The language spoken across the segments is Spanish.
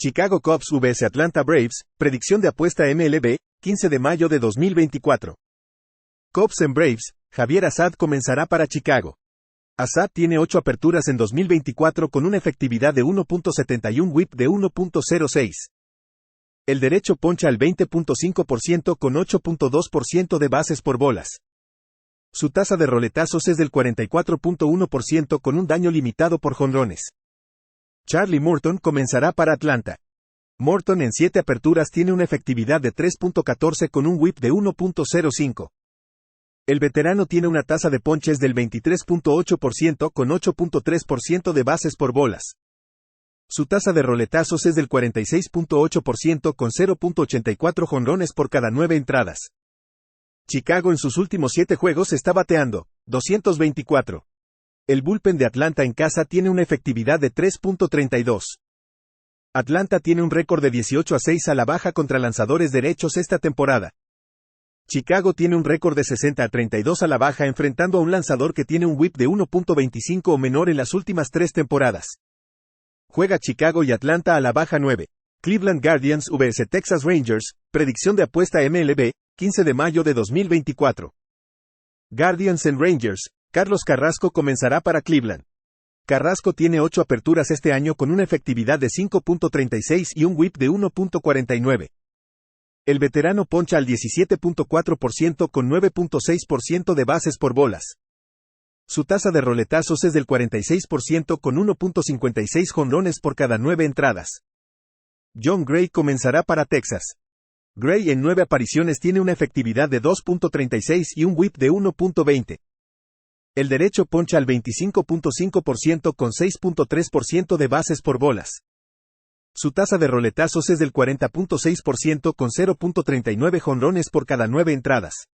Chicago Cubs vs Atlanta Braves, predicción de apuesta MLB, 15 de mayo de 2024. Cubs en Braves, Javier Assad comenzará para Chicago. Assad tiene 8 aperturas en 2024 con una efectividad de 1.71 whip de 1.06. El derecho poncha al 20.5% con 8.2% de bases por bolas. Su tasa de roletazos es del 44.1% con un daño limitado por jonrones. Charlie Morton comenzará para Atlanta. Morton en 7 aperturas tiene una efectividad de 3.14 con un whip de 1.05. El veterano tiene una tasa de ponches del 23.8% con 8.3% de bases por bolas. Su tasa de roletazos es del 46.8% con 0.84 jonrones por cada 9 entradas. Chicago en sus últimos 7 juegos está bateando 224. El bullpen de Atlanta en casa tiene una efectividad de 3.32. Atlanta tiene un récord de 18-6 a la baja contra lanzadores derechos esta temporada. Chicago tiene un récord de 60-32 a la baja enfrentando a un lanzador que tiene un whip de 1.25 o menor en las últimas 3 temporadas. Juega Chicago y Atlanta a la baja 9. Cleveland Guardians vs Texas Rangers, predicción de apuesta MLB, 15 de mayo de 2024. Guardians en Rangers, Carlos Carrasco comenzará para Cleveland. Carrasco tiene 8 aperturas este año con una efectividad de 5.36 y un whip de 1.49. El veterano poncha al 17.4% con 9.6% de bases por bolas. Su tasa de roletazos es del 46% con 1.56 jonrones por cada 9 entradas. Jon Gray comenzará para Texas. Gray en 9 apariciones tiene una efectividad de 2.36 y un whip de 1.20. El derecho poncha al 25.5% con 6.3% de bases por bolas. Su tasa de roletazos es del 40.6% con 0.39 jonrones por cada 9 entradas.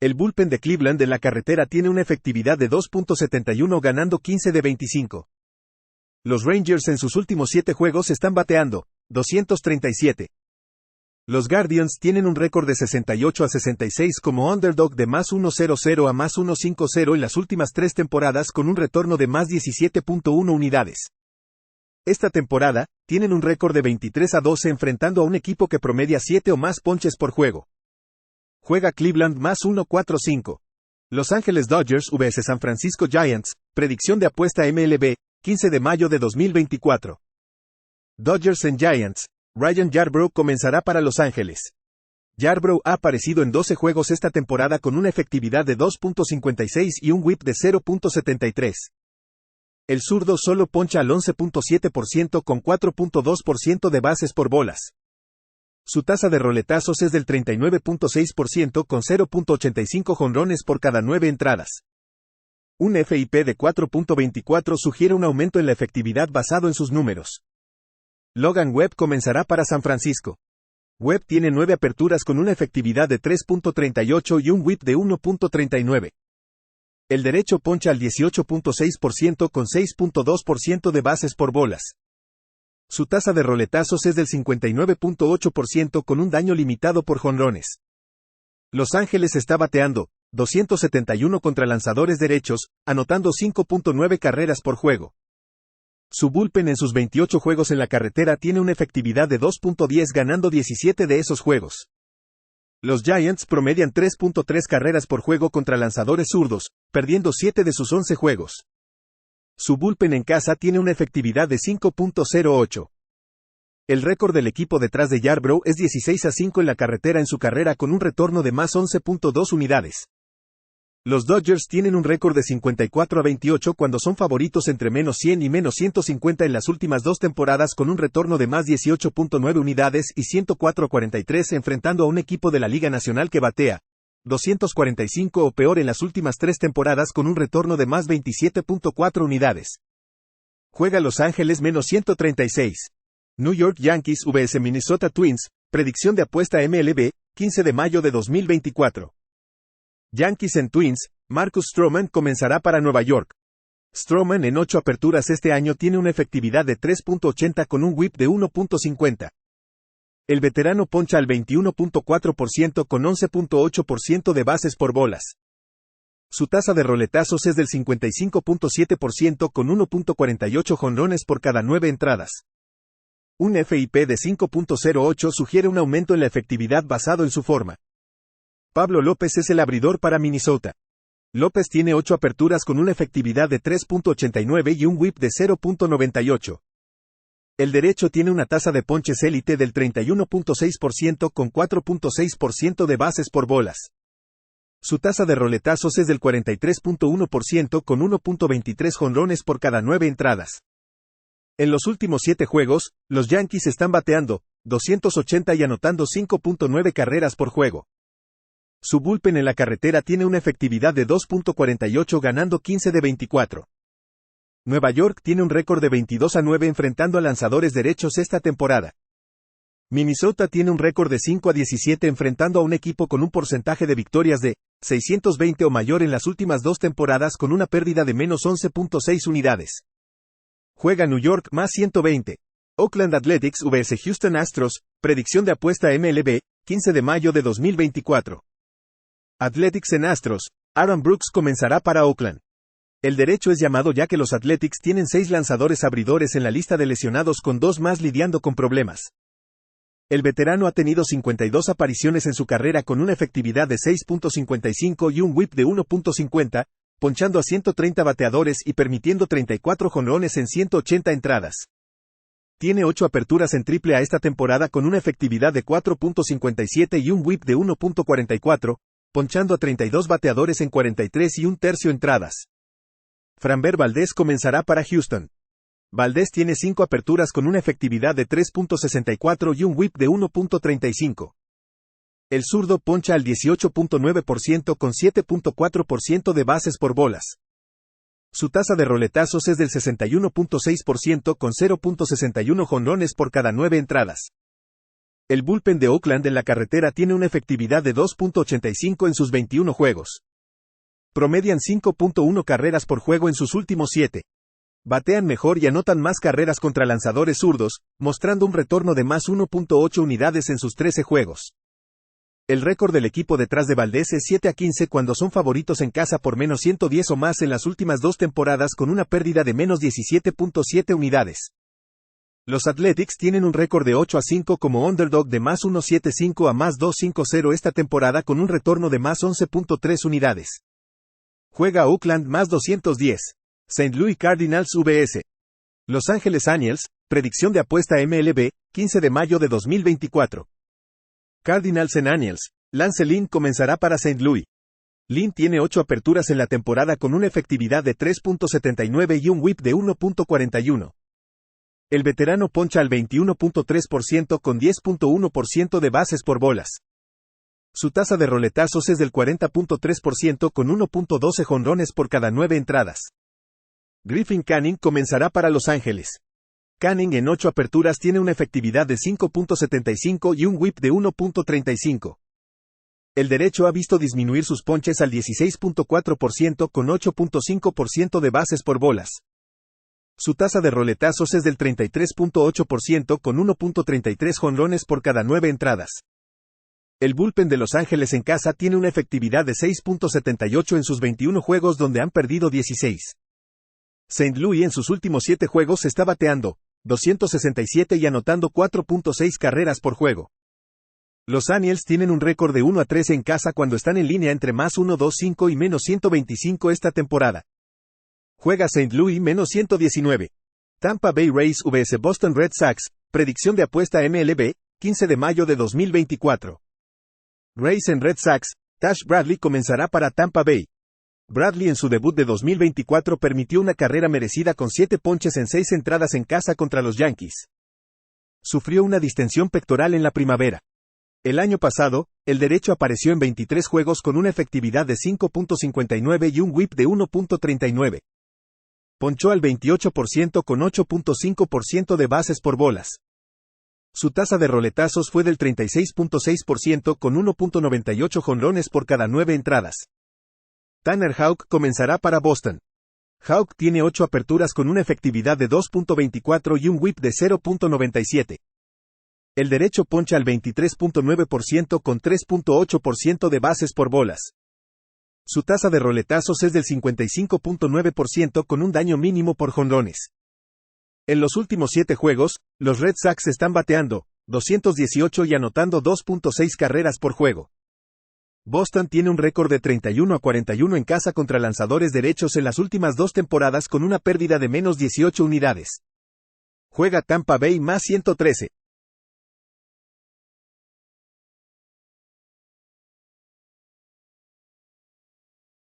El bullpen de Cleveland en la carretera tiene una efectividad de 2.71 ganando 15 de 25. Los Rangers en sus últimos 7 juegos están bateando 237. Los Guardians tienen un récord de 68-66 como underdog de más 1.00 a más 1.50 en las últimas 3 temporadas con un retorno de más 17.1 unidades. Esta temporada, tienen un récord de 23-12 enfrentando a un equipo que promedia 7 o más ponches por juego. Juega Cleveland más 1.45. Los Ángeles Dodgers vs San Francisco Giants, predicción de apuesta MLB, 15 de mayo de 2024. Dodgers en Giants, Ryan Yarbrough comenzará para Los Ángeles. Yarbrough ha aparecido en 12 juegos esta temporada con una efectividad de 2.56 y un whip de 0.73. El zurdo solo poncha al 11.7% con 4.2% de bases por bolas. Su tasa de roletazos es del 39.6% con 0.85 jonrones por cada 9 entradas. Un FIP de 4.24 sugiere un aumento en la efectividad basado en sus números. Logan Webb comenzará para San Francisco. Webb tiene 9 aperturas con una efectividad de 3.38 y un whip de 1.39. El derecho poncha al 18.6% con 6.2% de bases por bolas. Su tasa de roletazos es del 59.8% con un daño limitado por jonrones. Los Ángeles está bateando 271 contra lanzadores derechos, anotando 5.9 carreras por juego. Su bullpen en sus 28 juegos en la carretera tiene una efectividad de 2.10 ganando 17 de esos juegos. Los Giants promedian 3.3 carreras por juego contra lanzadores zurdos, perdiendo 7 de sus 11 juegos. Su bullpen en casa tiene una efectividad de 5.08. El récord del equipo detrás de Yarbrough es 16-5 en la carretera en su carrera con un retorno de más 11.2 unidades. Los Dodgers tienen un récord de 54-28 cuando son favoritos entre menos 100 y menos 150 en las últimas 2 temporadas con un retorno de más 18.9 unidades y 104-43 enfrentando a un equipo de la Liga Nacional que batea 245 o peor en las últimas 3 temporadas con un retorno de más 27.4 unidades. Juega Los Ángeles menos 136. New York Yankees vs Minnesota Twins, predicción de apuesta MLB, 15 de mayo de 2024. Yankees en Twins, Marcus Stroman comenzará para Nueva York. Stroman en 8 aperturas este año tiene una efectividad de 3.80 con un whip de 1.50. El veterano poncha al 21.4% con 11.8% de bases por bolas. Su tasa de roletazos es del 55.7% con 1.48 jonrones por cada 9 entradas. Un FIP de 5.08 sugiere un aumento en la efectividad basado en su forma. Pablo López es el abridor para Minnesota. López tiene 8 aperturas con una efectividad de 3.89 y un whip de 0.98. El derecho tiene una tasa de ponches élite del 31.6% con 4.6% de bases por bolas. Su tasa de roletazos es del 43.1% con 1.23 jonrones por cada 9 entradas. En los últimos 7 juegos, los Yankees están bateando 280 y anotando 5.9 carreras por juego. Su bullpen en la carretera tiene una efectividad de 2.48 ganando 15 de 24. Nueva York tiene un récord de 22-9 enfrentando a lanzadores derechos esta temporada. Minnesota tiene un récord de 5-17 enfrentando a un equipo con un porcentaje de victorias de 620 o mayor en las últimas 2 temporadas con una pérdida de menos 11.6 unidades. Juega New York más 120. Oakland Athletics vs Houston Astros, predicción de apuesta MLB, 15 de mayo de 2024. Athletics en Astros, Aaron Brooks comenzará para Oakland. El derecho es llamado ya que los Athletics tienen 6 lanzadores abridores en la lista de lesionados con 2 más lidiando con problemas. El veterano ha tenido 52 apariciones en su carrera con una efectividad de 6.55 y un whip de 1.50, ponchando a 130 bateadores y permitiendo 34 jonrones en 180 entradas. Tiene 8 aperturas en AAA esta temporada con una efectividad de 4.57 y un whip de 1.44, ponchando a 32 bateadores en 43 y un tercio entradas. Framber Valdez comenzará para Houston. Valdez tiene 5 aperturas con una efectividad de 3.64 y un whip de 1.35. El zurdo poncha al 18.9% con 7.4% de bases por bolas. Su tasa de roletazos es del 61.6% con 0.61 jonrones por cada 9 entradas. El bullpen de Oakland en la carretera tiene una efectividad de 2.85 en sus 21 juegos. Promedian 5.1 carreras por juego en sus últimos 7. Batean mejor y anotan más carreras contra lanzadores zurdos, mostrando un retorno de más 1.8 unidades en sus 13 juegos. El récord del equipo detrás de Valdez es 7-15 cuando son favoritos en casa por menos 110 o más en las últimas 2 temporadas con una pérdida de menos 17.7 unidades. Los Athletics tienen un récord de 8-5 como underdog de más 1.75 a más 2.50 esta temporada con un retorno de más 11.3 unidades. Juega Oakland más 210. St. Louis Cardinals vs. Los Angeles Angels, predicción de apuesta MLB, 15 de mayo de 2024. Cardinals en Angels, Lance Lynn comenzará para St. Louis. Lynn tiene 8 aperturas en la temporada con una efectividad de 3.79 y un whip de 1.41. El veterano poncha al 21.3% con 10.1% de bases por bolas. Su tasa de roletazos es del 40.3% con 1.12 jonrones por cada 9 entradas. Griffin Canning comenzará para Los Ángeles. Canning en 8 aperturas tiene una efectividad de 5.75 y un whip de 1.35. El derecho ha visto disminuir sus ponches al 16.4% con 8.5% de bases por bolas. Su tasa de roletazos es del 33.8% con 1.33 jonrones por cada 9 entradas. El bullpen de Los Ángeles en casa tiene una efectividad de 6.78 en sus 21 juegos donde han perdido 16. St. Louis en sus últimos 7 juegos está bateando 267 y anotando 4.6 carreras por juego. Los Angels tienen un récord de 1-3 en casa cuando están en línea entre más 1.25 y menos 125 esta temporada. Juega St. Louis menos 119. Tampa Bay Rays vs Boston Red Sox, predicción de apuesta MLB, 15 de mayo de 2024. Rays en Red Sox, Tash Bradley comenzará para Tampa Bay. Bradley en su debut de 2024 permitió una carrera merecida con 7 ponches en 6 entradas en casa contra los Yankees. Sufrió una distensión pectoral en la primavera. El año pasado, el derecho apareció en 23 juegos con una efectividad de 5.59 y un whip de 1.39. Ponchó al 28% con 8.5% de bases por bolas. Su tasa de roletazos fue del 36.6% con 1.98 jonrones por cada 9 entradas. Tanner Houck comenzará para Boston. Houck tiene 8 aperturas con una efectividad de 2.24 y un whip de 0.97. El derecho poncha al 23.9% con 3.8% de bases por bolas. Su tasa de roletazos es del 55.9% con un daño mínimo por jonrones. En los últimos 7 juegos, los Red Sox están bateando 218 y anotando 2.6 carreras por juego. Boston tiene un récord de 31-41 en casa contra lanzadores derechos en las últimas 2 temporadas con una pérdida de menos 18 unidades. Juega Tampa Bay más 113.